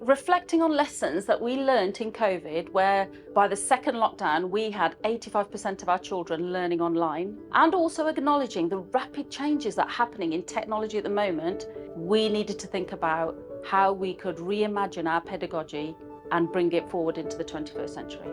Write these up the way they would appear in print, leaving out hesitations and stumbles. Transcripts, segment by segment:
reflecting on lessons that we learnt in COVID, where by the second lockdown we had 85% of our children learning online, and also acknowledging the rapid changes that are happening in technology at the moment, we needed to think about how we could reimagine our pedagogy and bring it forward into the 21st century.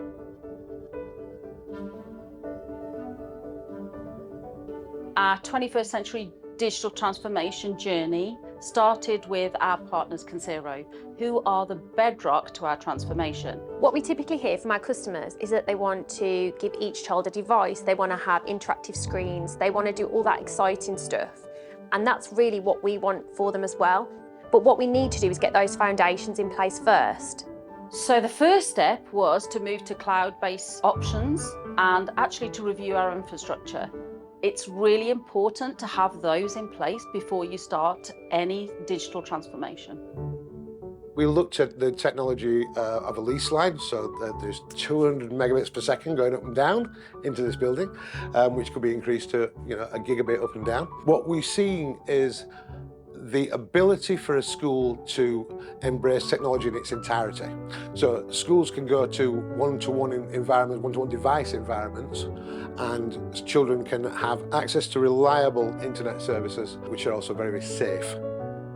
Our 21st century digital transformation journey started with our partners Concero, who are the bedrock to our transformation. What we typically hear from our customers is that they want to give each child a device, they want to have interactive screens, they want to do all that exciting stuff. And that's really what we want for them as well. But what we need to do is get those foundations in place first. So the first step was to move to cloud-based options and actually to review our infrastructure. It's really important to have those in place before you start any digital transformation. We looked at the technology of a lease line, so there's 200 megabits per second going up and down into this building, which could be increased to a gigabit up and down. What we've seen is the ability for a school to embrace technology in its entirety. So schools can go to one-to-one environments, one-to-one device environments, and children can have access to reliable internet services, which are also very, very safe.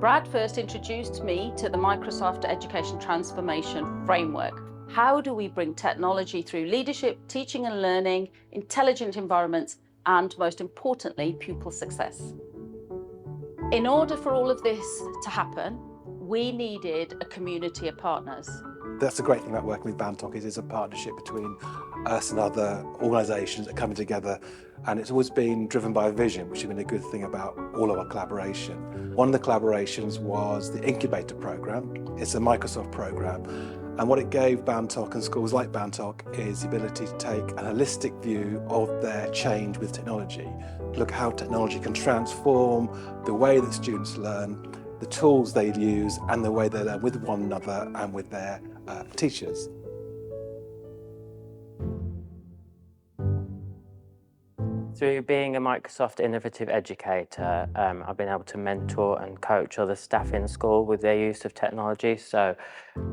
Brad first introduced me to the Microsoft Education Transformation Framework. How do we bring technology through leadership, teaching and learning, intelligent environments, and most importantly, pupil success? In order for all of this to happen, we needed a community of partners. That's the great thing about working with Bantock is it's a partnership between us and other organisations that are coming together, and it's always been driven by a vision, which has been a good thing about all of our collaboration. One of the collaborations was the Incubator Programme. It's a Microsoft programme, and what it gave Bantock and schools like Bantock is the ability to take a holistic view of their change with technology. Look at how technology can transform the way that students learn, the tools they use, and the way they learn with one another and with their teachers. Through being a Microsoft Innovative Educator, I've been able to mentor and coach other staff in school with their use of technology. So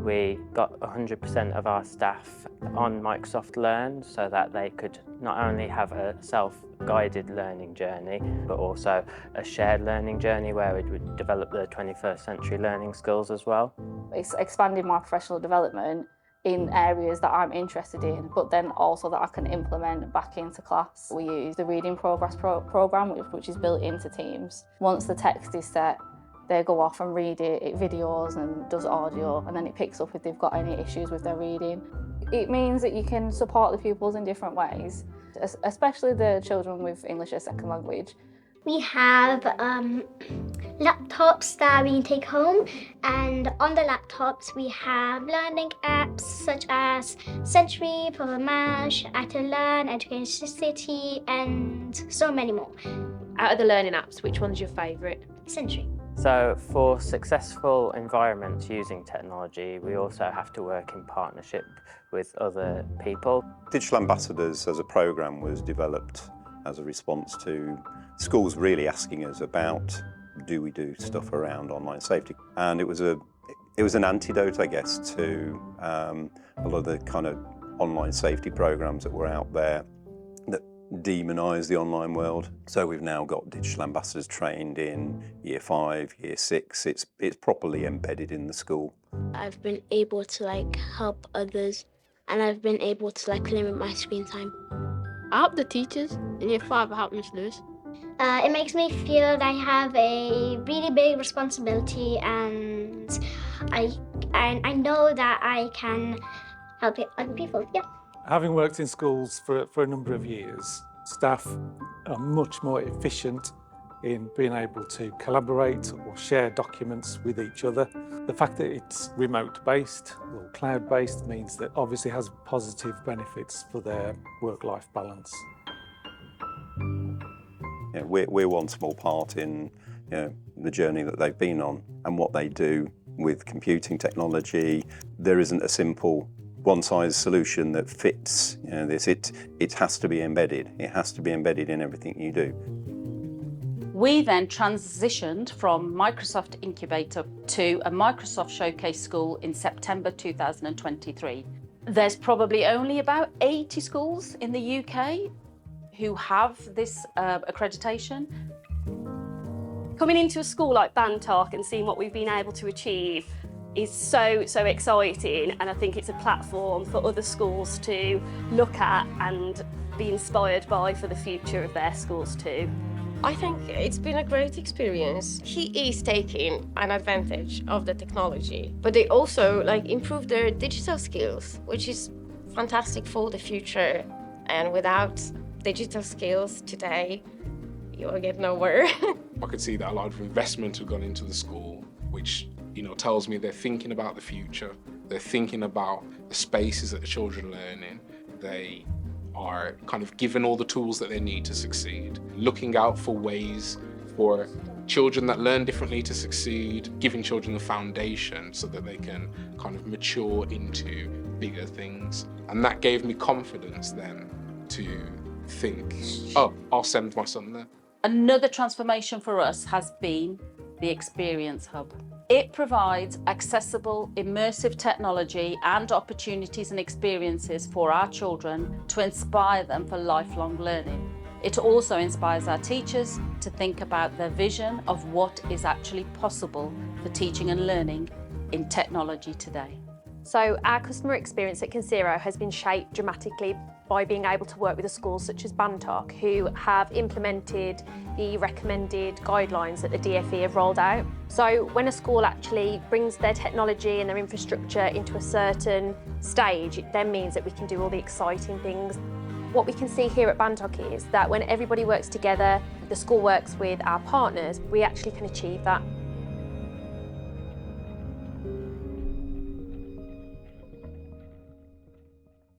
we got 100% of our staff on Microsoft Learn so that they could not only have a self-guided learning journey, but also a shared learning journey where we would develop the 21st century learning skills as well. It's expanded my professional development in areas that I'm interested in, but then also that I can implement back into class. We use the Reading Progress Programme, which is built into Teams. Once the text is set, they go off and read it, it videos and does audio, and then it picks up if they've got any issues with their reading. It means that you can support the pupils in different ways, especially the children with English as second language. We have laptops that we can take home, and on the laptops we have learning apps such as Century, Programage, Learn, Education City, and so many more. Out of the learning apps, which one's your favourite? Century. So for successful environments using technology, we also have to work in partnership with other people. Digital Ambassadors as a programme was developed as a response to schools really asking us about, do we do stuff around online safety? And it was an antidote, I guess, to a lot of the kind of online safety programs that were out there that demonise the online world. So we've now got digital ambassadors trained in Year 5, Year 6. It's properly embedded in the school. I've been able to help others, and I've been able to limit my screen time. I help the teachers. In Year 5, I help Miss Lewis. It makes me feel that I have a really big responsibility, and I know that I can help other people. Yeah. Having worked in schools for a number of years, staff are much more efficient in being able to collaborate or share documents with each other. The fact that it's remote-based or cloud-based means that obviously has positive benefits for their work-life balance. Yeah, we're one small part in the journey that they've been on and what they do with computing technology. There isn't a simple one-size solution that fits this. It has to be embedded. It has to be embedded in everything you do. We then transitioned from Microsoft Incubator to a Microsoft Showcase School in September 2023. There's probably only about 80 schools in the UK who have this accreditation. Coming into a school like Bantock and seeing what we've been able to achieve is so exciting, and I think it's a platform for other schools to look at and be inspired by for the future of their schools too. I think it's been a great experience. He is taking an advantage of the technology, but they also improve their digital skills, which is fantastic for the future. And without digital skills today, you will get nowhere. I could see that a lot of investment have gone into the school, which tells me they're thinking about the future. They're thinking about the spaces that the children learn in. They are kind of given all the tools that they need to succeed, looking out for ways for children that learn differently to succeed, giving children the foundation so that they can kind of mature into bigger things. And that gave me confidence then to think, oh, I'll send my son there. Another transformation for us has been the Experience Hub. It provides accessible, immersive technology and opportunities and experiences for our children to inspire them for lifelong learning. It also inspires our teachers to think about their vision of what is actually possible for teaching and learning in technology today. So our customer experience at Concero has been shaped dramatically by being able to work with a school such as Bantock, who have implemented the recommended guidelines that the DfE have rolled out. So when a school actually brings their technology and their infrastructure into a certain stage, it then means that we can do all the exciting things. What we can see here at Bantock is that when everybody works together, the school works with our partners, we actually can achieve that.